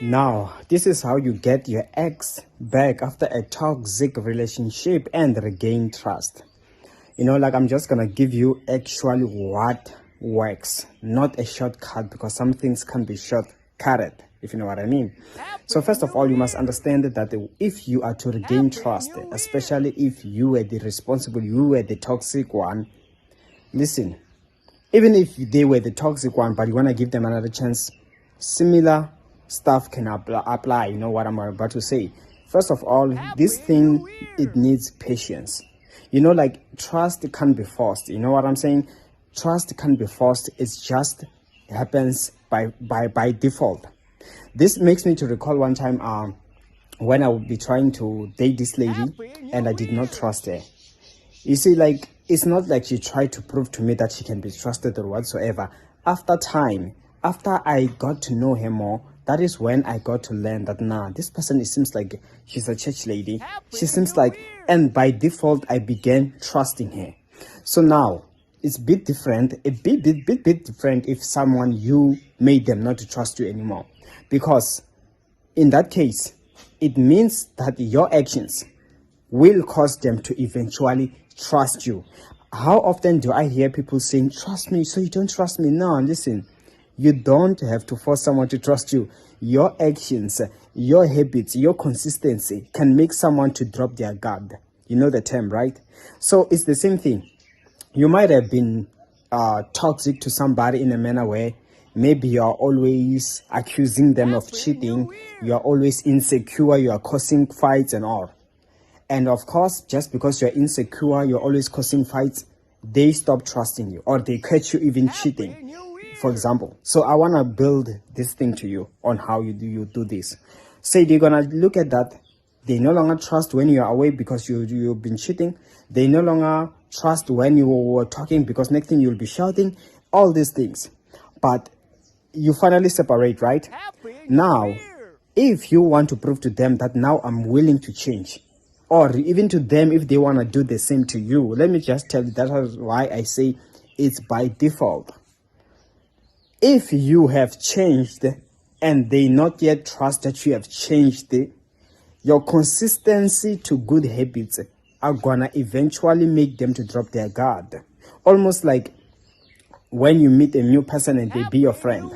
Now, this is how you get your ex back after a toxic relationship and regain trust. Like I'm just gonna give you actually what works, not a shortcut, because some things can be shortcutted, if you know what I mean. So first of all, you must understand that if you are to regain trust, especially if you were the responsible, you were the toxic one, listen, even if they were the toxic one, but you want to give them another chance, similar stuff can apply. You know what I'm about to say. First of all, this thing, it needs patience. Like trust can't be forced. You know what I'm saying? Trust can't be forced. It just happens by default. This makes me to recall one time when I would be trying to date this lady and I did not trust her. You see, like, it's not like she tried to prove to me that she can be trusted or whatsoever. After time, after I got to know her more, that is when I got to learn that, this person, it seems like she's a church lady. She seems like, and by default, I began trusting her. So now, it's a bit different, bit different if someone, you made them not to trust you anymore. Because in that case, it means that your actions will cause them to eventually trust you. How often do I hear people saying, trust me, so you don't trust me? No, listen, you don't have to force someone to trust you. Your actions, your habits, your consistency can make someone to drop their guard. You know the term, right? So it's the same thing. You might have been toxic to somebody in a manner where maybe you are always accusing them of cheating, you are always insecure, you are causing fights and all. And of course, just because you're insecure, you're always causing fights, they stop trusting you or they catch you even cheating, for example. So I want to build this thing to you on how you do this. Say they're going to look at that. They no longer trust when you're away because you've been cheating. They no longer trust when you were talking because next thing you'll be shouting, all these things. But you finally separate, right? Now, if you want to prove to them that now I'm willing to change, or even to them if they want to do the same to you, let me just tell you, that is why I say it's by default. If you have changed and they not yet trust that you have changed, your consistency to good habits are gonna eventually make them to drop their guard. Almost like when you meet a new person and they be your friend.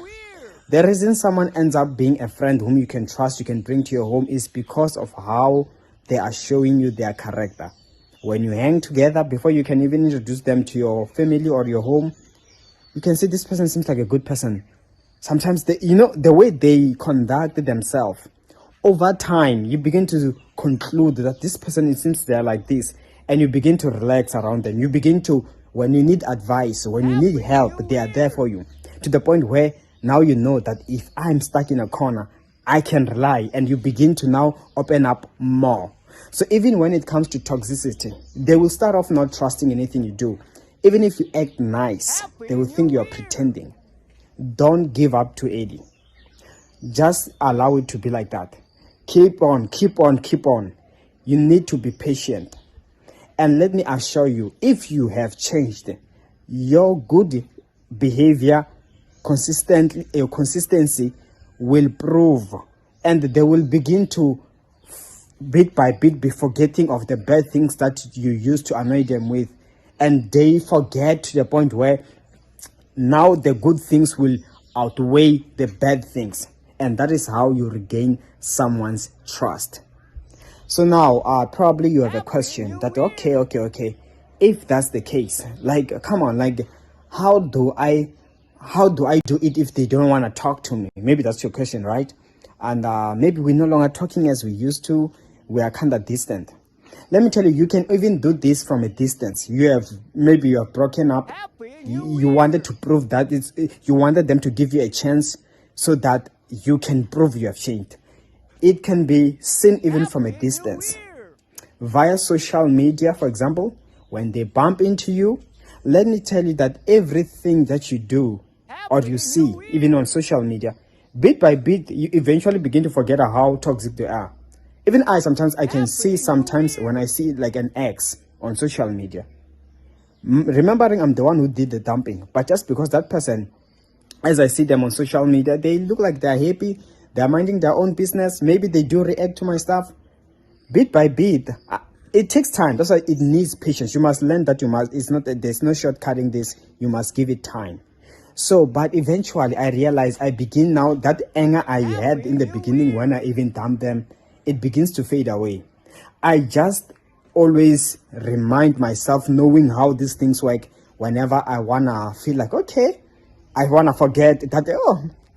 The reason someone ends up being a friend whom you can trust, you can bring to your home, is because of how they are showing you their character. When you hang together, before you can even introduce them to your family or your home, you can see this person seems like a good person. Sometimes, the way they conduct themselves, over time, you begin to conclude that this person, it seems they're like this, and you begin to relax around them. You begin to, when you need advice, when you need help, they are there for you. To the point where now you know that if I'm stuck in a corner, I can rely, and you begin to now open up more. So even when it comes to toxicity, they will start off not trusting anything you do. Even if you act nice, they will think you are pretending. Don't give up too early. Just allow it to be like that. Keep on. You need to be patient. And let me assure you, if you have changed, your good behavior, consistency will prove, and they will begin to bit by bit be forgetting of the bad things that you used to annoy them with, and they forget to the point where now the good things will outweigh the bad things, and that is how you regain someone's trust. So now probably you have a question that okay, if that's the case, like, come on, like, how do I do it if they don't want to talk to me? Maybe that's your question, right? And maybe we're no longer talking as we used to. We are kind of distant. Let me tell you, you can even do this from a distance. You have broken up. You wanted to prove that you wanted them to give you a chance so that you can prove you have changed. It can be seen even from a distance. Via social media, for example, when they bump into you, let me tell you that everything that you do or you see, even on social media, bit by bit, you eventually begin to forget how toxic they are. Even sometimes I can see sometimes when I see like an ex on social media, remembering I'm the one who did the dumping, but just because that person, as I see them on social media, they look like they're happy, they're minding their own business. Maybe they do react to my stuff bit by bit. It takes time. That's why it needs patience. You must learn that there's no shortcutting this. You must give it time. So, but eventually I realized I begin now, that anger I had in the beginning when I even dumped them, it begins to fade away. I just always remind myself, knowing how these things work, whenever I wanna feel like, okay, I wanna forget that,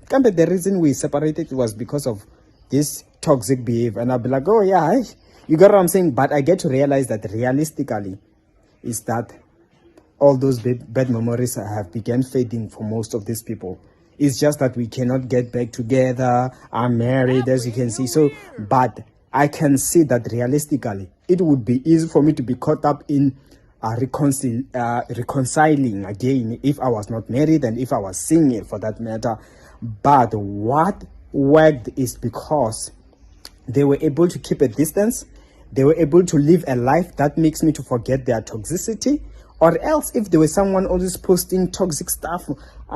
the reason we separated was because of this toxic behavior. And I'll be like, oh yeah, you got what I'm saying? But I get to realize that realistically is that all those bad memories have begun fading for most of these people. It's just that we cannot get back together. I'm married, as you can see. So, but I can see that realistically, it would be easy for me to be caught up in reconciling again if I was not married and if I was single for that matter. But what worked is because they were able to keep a distance. They were able to live a life that makes me to forget their toxicity. Or else, if there was someone always posting toxic stuff,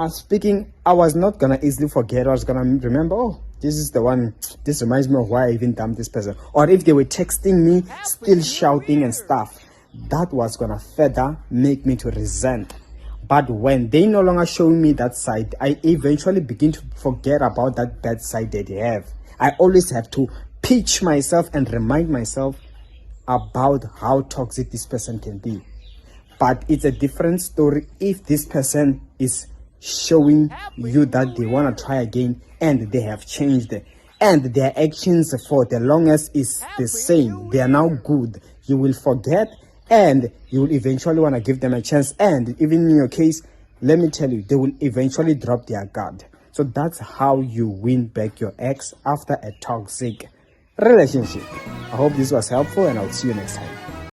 speaking, I was not gonna easily forget. I was gonna remember, oh, this is the one, this reminds me of why I even dumped this person. Or if they were texting me, still shouting and stuff, that was gonna further make me to resent. But when they no longer show me that side, I eventually begin to forget about that bad side that they have. I always have to pitch myself and remind myself about how toxic this person can be. But it's a different story if this person is showing you that they want to try again and they have changed and their actions for the longest is the same. They are now good. You will forget and you will eventually want to give them a chance. And even in your case, let me tell you, they will eventually drop their guard. So that's how you win back your ex after a toxic relationship. I hope this was helpful and I'll see you next time.